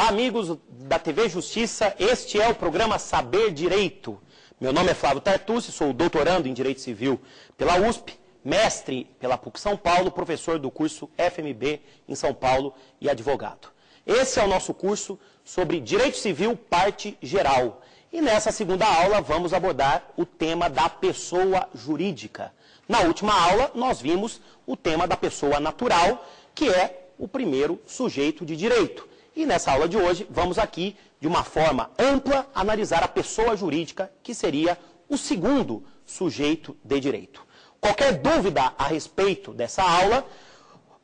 Olá, amigos da TV Justiça, este é o programa Saber Direito. Meu nome é Flávio Tartucci, sou doutorando em Direito Civil pela USP, mestre pela PUC São Paulo, professor do curso FMB em São Paulo e advogado. Esse é o nosso curso sobre Direito Civil, parte geral. E nessa segunda aula vamos abordar o tema da pessoa jurídica. Na última aula nós vimos o tema da pessoa natural, que é o primeiro sujeito de direito. E nessa aula de hoje, vamos aqui, de uma forma ampla, analisar a pessoa jurídica, que seria o segundo sujeito de direito. Qualquer dúvida a respeito dessa aula,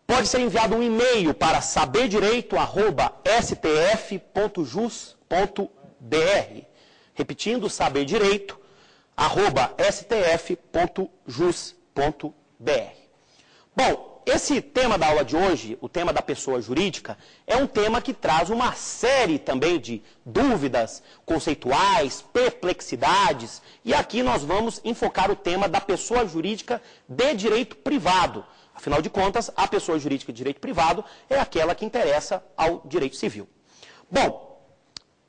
pode ser enviado um e-mail para saberdireito@stf.jus.br. Repetindo, saberdireito@stf.jus.br. Bom, esse tema da aula de hoje, o tema da pessoa jurídica, é um tema que traz uma série também de dúvidas conceituais, perplexidades, e aqui nós vamos enfocar o tema da pessoa jurídica de direito privado. Afinal de contas, a pessoa jurídica de direito privado é aquela que interessa ao direito civil. Bom,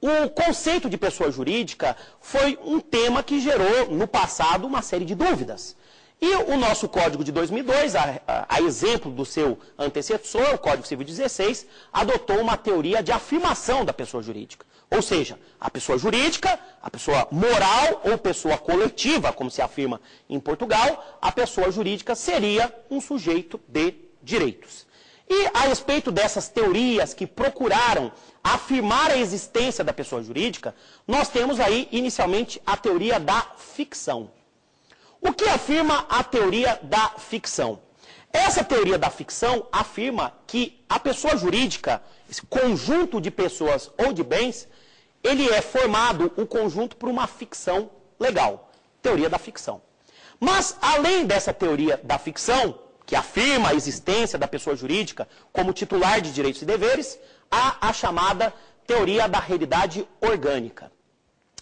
o conceito de pessoa jurídica foi um tema que gerou, no passado, uma série de dúvidas. E o nosso Código de 2002, a exemplo do seu antecessor, o Código Civil 16, adotou uma teoria de afirmação da pessoa jurídica. Ou seja, a pessoa jurídica, a pessoa moral ou pessoa coletiva, como se afirma em Portugal, a pessoa jurídica seria um sujeito de direitos. E a respeito dessas teorias que procuraram afirmar a existência da pessoa jurídica, nós temos aí inicialmente a teoria da ficção. O que afirma a teoria da ficção? Essa teoria da ficção afirma que a pessoa jurídica, esse conjunto de pessoas ou de bens, ele é formado, o conjunto, por uma ficção legal. Teoria da ficção. Mas, além dessa teoria da ficção, que afirma a existência da pessoa jurídica como titular de direitos e deveres, há a chamada teoria da realidade orgânica.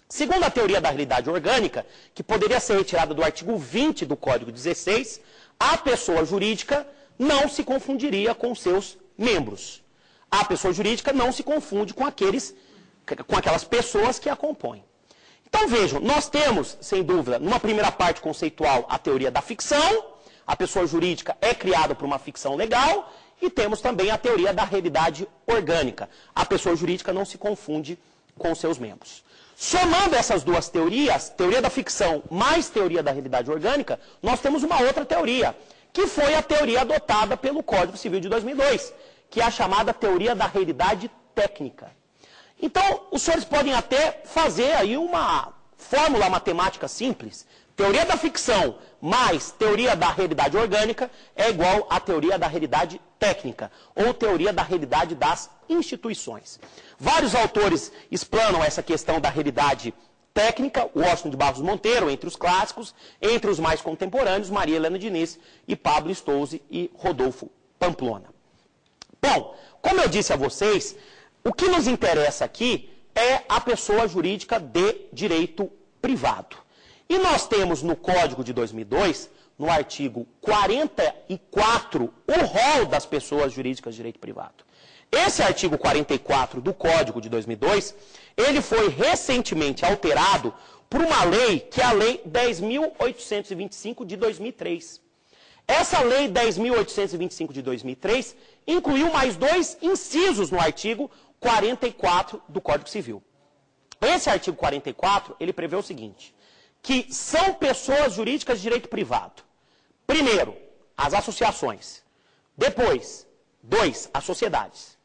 Segundo a teoria da realidade orgânica, que poderia ser retirada do artigo 20 do Código 16, a pessoa jurídica não se confundiria com seus membros. A pessoa jurídica não se confunde com aquelas pessoas que a compõem. Então vejam, nós temos, sem dúvida, numa primeira parte conceitual, a teoria da ficção, a pessoa jurídica é criada por uma ficção legal, e temos também a teoria da realidade orgânica. A pessoa jurídica não se confunde com seus membros. Somando essas duas teorias, teoria da ficção mais teoria da realidade orgânica, nós temos uma outra teoria, que foi a teoria adotada pelo Código Civil de 2002, que é a chamada teoria da realidade técnica. Então, os senhores podem até fazer aí uma fórmula matemática simples. Teoria da ficção mais teoria da realidade orgânica é igual à teoria da realidade técnica, ou teoria da realidade das instituições. Vários autores explanam essa questão da realidade técnica, Washington de Barros Monteiro, entre os clássicos, entre os mais contemporâneos, Maria Helena Diniz e Pablo Stouzy e Rodolfo Pamplona. Bom, como eu disse a vocês, o que nos interessa aqui é a pessoa jurídica de direito privado. E nós temos no Código de 2002, no artigo 44, o rol das pessoas jurídicas de direito privado. Esse artigo 44 do Código de 2002, ele foi recentemente alterado por uma lei, que é a Lei 10.825 de 2003. Essa Lei 10.825 de 2003 incluiu mais dois incisos no artigo 44 do Código Civil. Esse artigo 44, ele prevê o seguinte, que são pessoas jurídicas de direito privado. Primeiro, as associações. Depois, 2, as sociedades.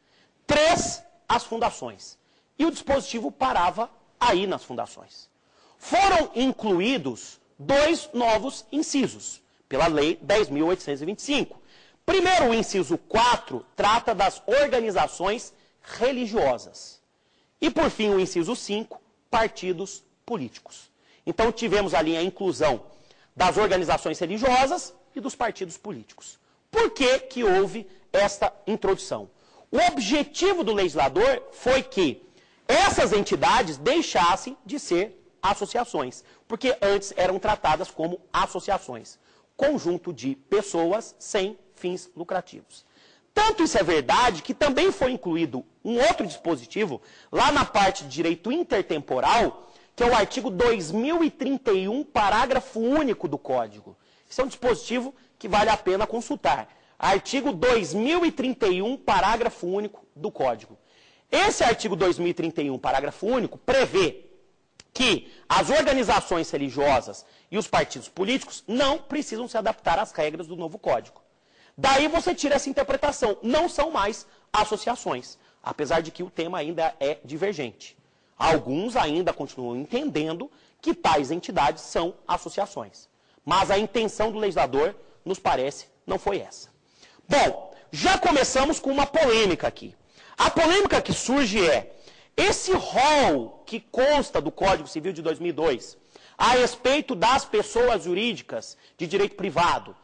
3, as fundações. E o dispositivo parava aí nas fundações. Foram incluídos 2 novos incisos, pela Lei 10.825. Primeiro, o inciso 4 trata das organizações religiosas. E, por fim, o inciso 5, partidos políticos. Então, tivemos ali a inclusão das organizações religiosas e dos partidos políticos. Por que que houve esta introdução? O objetivo do legislador foi que essas entidades deixassem de ser associações, porque antes eram tratadas como associações, conjunto de pessoas sem fins lucrativos. Tanto isso é verdade que também foi incluído um outro dispositivo lá na parte de direito intertemporal, que é o artigo 2031, parágrafo único do Código. Esse é um dispositivo que vale a pena consultar. Artigo 2031, parágrafo único do Código. Esse artigo 2031, parágrafo único, prevê que as organizações religiosas e os partidos políticos não precisam se adaptar às regras do novo Código. Daí você tira essa interpretação. Não são mais associações, apesar de que o tema ainda é divergente. Alguns ainda continuam entendendo que tais entidades são associações. Mas a intenção do legislador, nos parece, não foi essa. Bom, já começamos com uma polêmica aqui. A polêmica que surge é, esse rol que consta do Código Civil de 2002, a respeito das pessoas jurídicas de direito privado,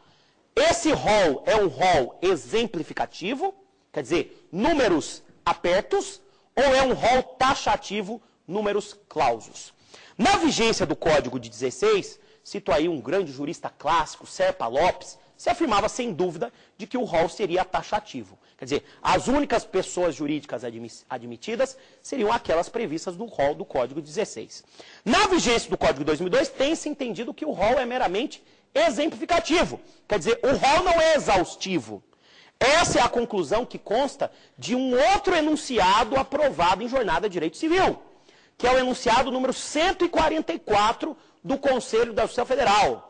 esse rol é um rol exemplificativo, quer dizer, números apertos, ou é um rol taxativo, números clausos? Na vigência do Código de 16, cito aí um grande jurista clássico, Serpa Lopes, se afirmava sem dúvida de que o rol seria taxativo. Quer dizer, as únicas pessoas jurídicas admitidas seriam aquelas previstas no rol do Código 16. Na vigência do Código de 2002, tem-se entendido que o rol é meramente exemplificativo. Quer dizer, o rol não é exaustivo. Essa é a conclusão que consta de um outro enunciado aprovado em Jornada de Direito Civil, que é o enunciado número 144 do Conselho da Justiça Federal.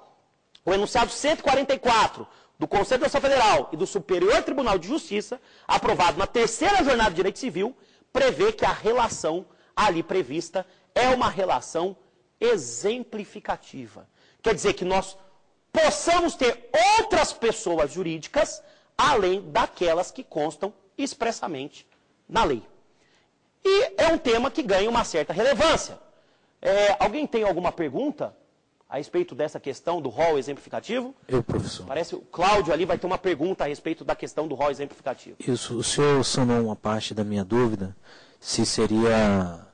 O enunciado 144 do Conselho da Justiça Federal e do Superior Tribunal de Justiça, aprovado na terceira Jornada de Direito Civil, prevê que a relação ali prevista é uma relação exemplificativa. Quer dizer que nós possamos ter outras pessoas jurídicas além daquelas que constam expressamente na lei. E é um tema que ganha uma certa relevância. Alguém tem alguma pergunta a respeito dessa questão do rol exemplificativo? Eu, professor. Parece que o Cláudio ali vai ter uma pergunta a respeito da questão do rol exemplificativo. Isso, o senhor sanou uma parte da minha dúvida, se seria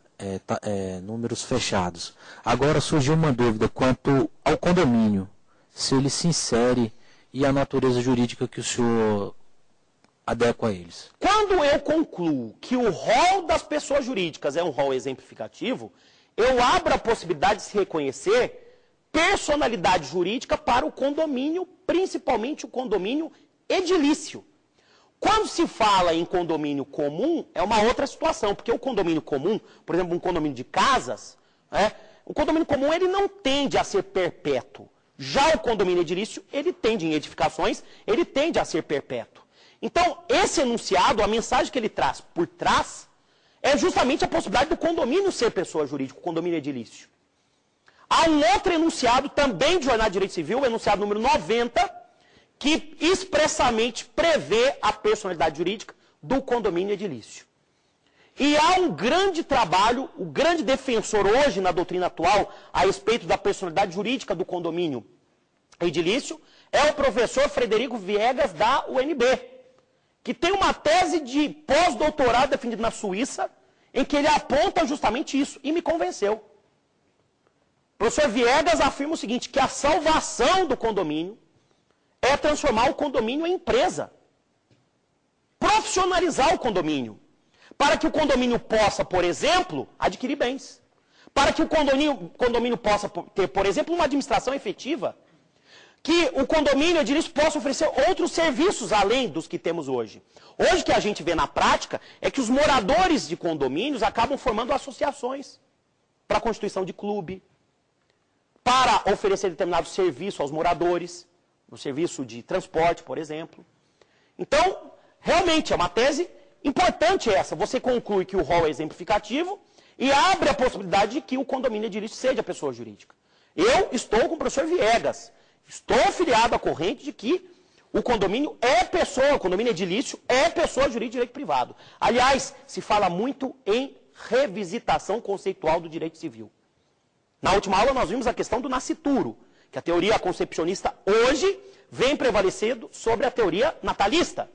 números fechados. Agora surgiu uma dúvida quanto ao condomínio, se ele se insere e a natureza jurídica que o senhor adequa a eles. Quando eu concluo que o rol das pessoas jurídicas é um rol exemplificativo, eu abro a possibilidade de se reconhecer personalidade jurídica para o condomínio, principalmente o condomínio edilício. Quando se fala em condomínio comum, é uma outra situação, porque o condomínio comum, por exemplo, um condomínio de casas, o condomínio comum ele não tende a ser perpétuo. Já o condomínio edilício, ele tende em edificações, ele tende a ser perpétuo. Então, esse enunciado, a mensagem que ele traz por trás, é justamente a possibilidade do condomínio ser pessoa jurídica, o condomínio edilício. Há um outro enunciado, também de Jornada de Direito Civil, o enunciado número 90, que expressamente prevê a personalidade jurídica do condomínio edilício. E há um grande trabalho, o grande defensor hoje na doutrina atual, a respeito da personalidade jurídica do condomínio edilício, é o professor Frederico Viegas da UNB, que tem uma tese de pós-doutorado defendida na Suíça, em que ele aponta justamente isso, e me convenceu. O professor Viegas afirma o seguinte, que a salvação do condomínio é transformar o condomínio em empresa. Profissionalizar o condomínio. Para que o condomínio possa, por exemplo, adquirir bens. Para que o condomínio possa ter, por exemplo, uma administração efetiva. Que o condomínio edilício possa oferecer outros serviços além dos que temos hoje. Hoje o que a gente vê na prática é que os moradores de condomínios acabam formando associações para a constituição de clube, para oferecer determinado serviço aos moradores, no serviço de transporte, por exemplo. Então, realmente, é uma tese importante essa. Você conclui que o rol é exemplificativo e abre a possibilidade de que o condomínio edilício seja pessoa jurídica. Eu estou com o professor Viegas. Estou afiliado à corrente de que o condomínio é pessoa, o condomínio edilício é pessoa jurídica de direito privado. Aliás, se fala muito em revisitação conceitual do direito civil. Na última aula nós vimos a questão do nascituro, que a teoria concepcionista hoje vem prevalecendo sobre a teoria natalista.